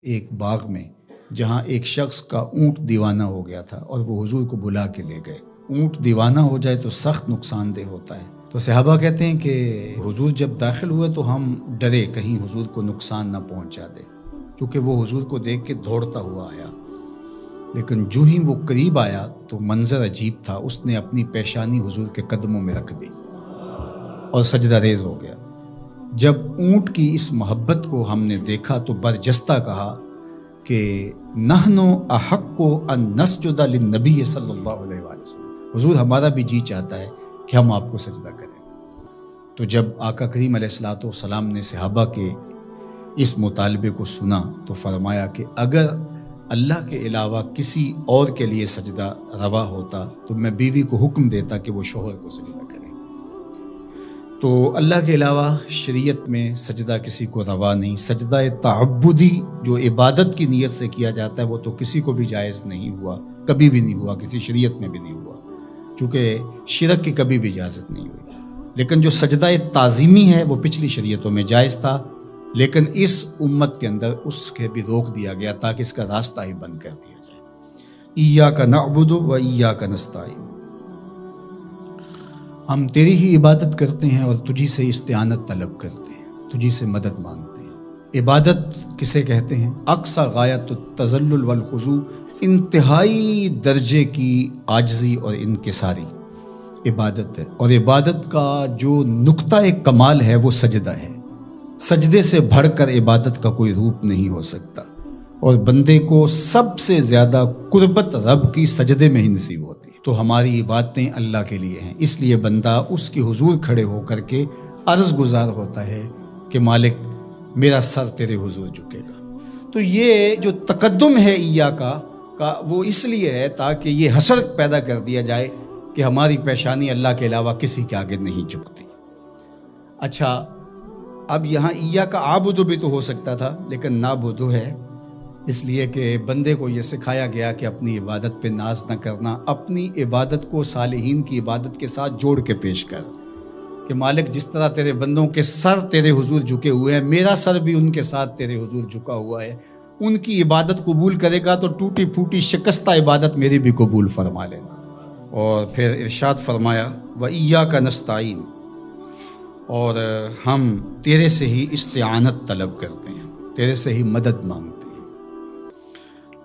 ایک باغ میں جہاں ایک شخص کا اونٹ دیوانہ ہو گیا تھا اور وہ حضور کو بلا کے لے گئے۔ اونٹ دیوانہ ہو جائے تو سخت نقصان دہ ہوتا ہے، تو صحابہ کہتے ہیں کہ حضور جب داخل ہوئے تو ہم ڈرے کہیں حضور کو نقصان نہ پہنچا دے، کیونکہ وہ حضور کو دیکھ کے دوڑتا ہوا آیا، لیکن جو ہی وہ قریب آیا تو منظر عجیب تھا۔ اس نے اپنی پیشانی حضور کے قدموں میں رکھ دی اور سجدہ ریز ہو گیا۔ جب اونٹ کی اس محبت کو ہم نے دیکھا تو برجستہ کہا کہ نحن احق ان نسجد للنبی صلی اللہ علیہ وسلم، حضور ہمارا بھی جی چاہتا ہے کہ ہم آپ کو سجدہ کریں۔ تو جب آقا کریم علیہ الصلوۃ والسلام نے صحابہ کے اس مطالبے کو سنا تو فرمایا کہ اگر اللہ کے علاوہ کسی اور کے لیے سجدہ روا ہوتا تو میں بیوی کو حکم دیتا کہ وہ شوہر کو سجدہ کرے۔ تو اللہ کے علاوہ شریعت میں سجدہ کسی کو روا نہیں۔ سجدہ تعبدی جو عبادت کی نیت سے کیا جاتا ہے وہ تو کسی کو بھی جائز نہیں ہوا، کبھی بھی نہیں ہوا، کسی شریعت میں بھی نہیں ہوا، چونکہ شرک کی کبھی بھی اجازت نہیں ہوئی۔ لیکن جو سجدہ تعظیمی ہے وہ پچھلی شریعتوں میں جائز تھا، لیکن اس امت کے اندر اس کے بھی روک دیا گیا تاکہ اس کا راستہ ہی بند کر دیا جائے۔ ایاک نعبد و ایاک نستعین، ہم تیری ہی عبادت کرتے ہیں اور تجھی سے استعانت طلب کرتے ہیں، تجھی سے مدد مانگتے ہیں۔ عبادت کسے کہتے ہیں؟ اقصی غایت التذلل والخضوع، انتہائی درجے کی عاجزی اور انکساری عبادت ہے، اور عبادت کا جو نقطہ کمال ہے وہ سجدہ ہے۔ سجدے سے بڑھ کر عبادت کا کوئی روپ نہیں ہو سکتا، اور بندے کو سب سے زیادہ قربت رب کی سجدے میں ہی نصیب ہوتی ہے۔ تو ہماری عبادتیں اللہ کے لیے ہیں، اس لیے بندہ اس کے حضور کھڑے ہو کر کے عرض گزار ہوتا ہے کہ مالک میرا سر تیرے حضور جھکے گا۔ تو یہ جو تقدم ہے ایاک کا وہ اس لیے ہے تاکہ یہ حسر پیدا کر دیا جائے کہ ہماری پیشانی اللہ کے علاوہ کسی کے آگے نہیں جھکتی۔ اچھا، اب یہاں ایاک اعبد بھی تو ہو سکتا تھا، لیکن نعبد ہے، اس لیے کہ بندے کو یہ سکھایا گیا کہ اپنی عبادت پہ ناز نہ کرنا، اپنی عبادت کو صالحین کی عبادت کے ساتھ جوڑ کے پیش کر، کہ مالک جس طرح تیرے بندوں کے سر تیرے حضور جھکے ہوئے ہیں، میرا سر بھی ان کے ساتھ تیرے حضور جھکا ہوا ہے، ان کی عبادت قبول کرے گا تو ٹوٹی پھوٹی شکستہ عبادت میری بھی قبول فرما لینا۔ اور پھر ارشاد فرمایا وَإِيَّاكَ نَسْتَعِينُ، اور ہم تیرے سے ہی استعانت طلب کرتے ہیں، تیرے سے ہی مدد مانگتے ہیں۔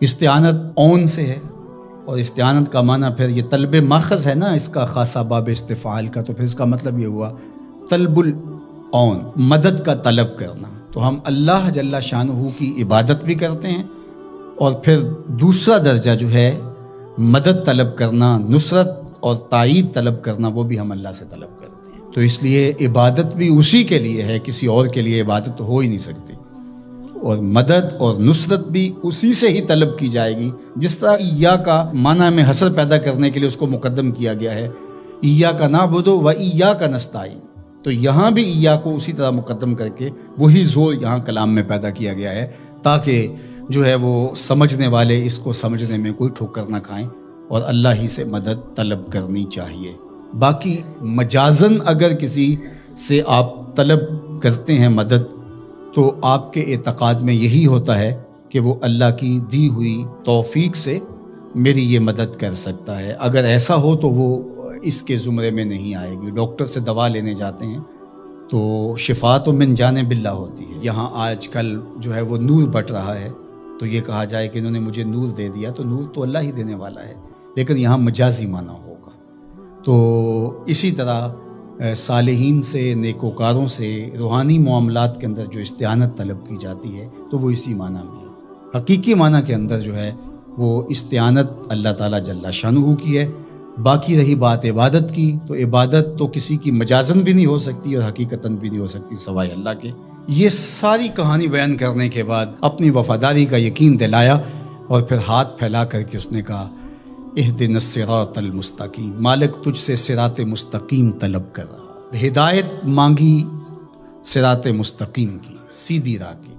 استعانت اون سے ہے، اور استعانت کا معنی پھر یہ طلب ماخذ ہے نا اس کا، خاصہ باب استفعال کا، تو پھر اس کا مطلب یہ ہوا طلب الاون، مدد کا طلب کرنا۔ تو ہم اللہ جل شانہ کی عبادت بھی کرتے ہیں، اور پھر دوسرا درجہ جو ہے مدد طلب کرنا، نصرت اور تائید طلب کرنا، وہ بھی ہم اللہ سے طلب کرتے ہیں۔ تو اس لیے عبادت بھی اسی کے لیے ہے، کسی اور کے لیے عبادت ہو ہی نہیں سکتی، اور مدد اور نصرت بھی اسی سے ہی طلب کی جائے گی۔ جس طرح ایاک معنی میں حسر پیدا کرنے کے لیے اس کو مقدم کیا گیا ہے، ایاک نعبد و ایاک نستعین، تو یہاں بھی ایاک کو اسی طرح مقدم کر کے وہی زور یہاں کلام میں پیدا کیا گیا ہے، تاکہ جو ہے وہ سمجھنے والے اس کو سمجھنے میں کوئی ٹھوکر نہ کھائیں، اور اللہ ہی سے مدد طلب کرنی چاہیے۔ باقی مجازن اگر کسی سے آپ طلب کرتے ہیں مدد، تو آپ کے اعتقاد میں یہی ہوتا ہے کہ وہ اللہ کی دی ہوئی توفیق سے میری یہ مدد کر سکتا ہے۔ اگر ایسا ہو تو وہ اس کے زمرے میں نہیں آئے گی۔ ڈاکٹر سے دوا لینے جاتے ہیں تو شفا تو من جانب اللہ ہوتی ہے۔ یہاں آج کل جو ہے وہ نور بٹ رہا ہے، تو یہ کہا جائے کہ انہوں نے مجھے نور دے دیا، تو نور تو اللہ ہی دینے والا ہے، لیکن یہاں مجازی معنی ہوگا۔ تو اسی طرح صالحین سے، نیکوکاروں سے، روحانی معاملات کے اندر جو استعانت طلب کی جاتی ہے تو وہ اسی معنی میں ہے۔ حقیقی معنی کے اندر جو ہے وہ استعانت اللہ تعالیٰ جل شانہ کی ہے۔ باقی رہی بات عبادت کی، تو عبادت تو کسی کی مجازن بھی نہیں ہو سکتی اور حقیقتاً بھی نہیں ہو سکتی سوائے اللہ کے۔ یہ ساری کہانی بیان کرنے کے بعد اپنی وفاداری کا یقین دلایا، اور پھر ہاتھ پھیلا کر کے اس نے کہا اہدنا الصراط المستقیم، مالک تجھ سے صراط مستقیم طلب کر رہا، ہدایت مانگی صراط مستقیم کی، سیدھی راہ کی۔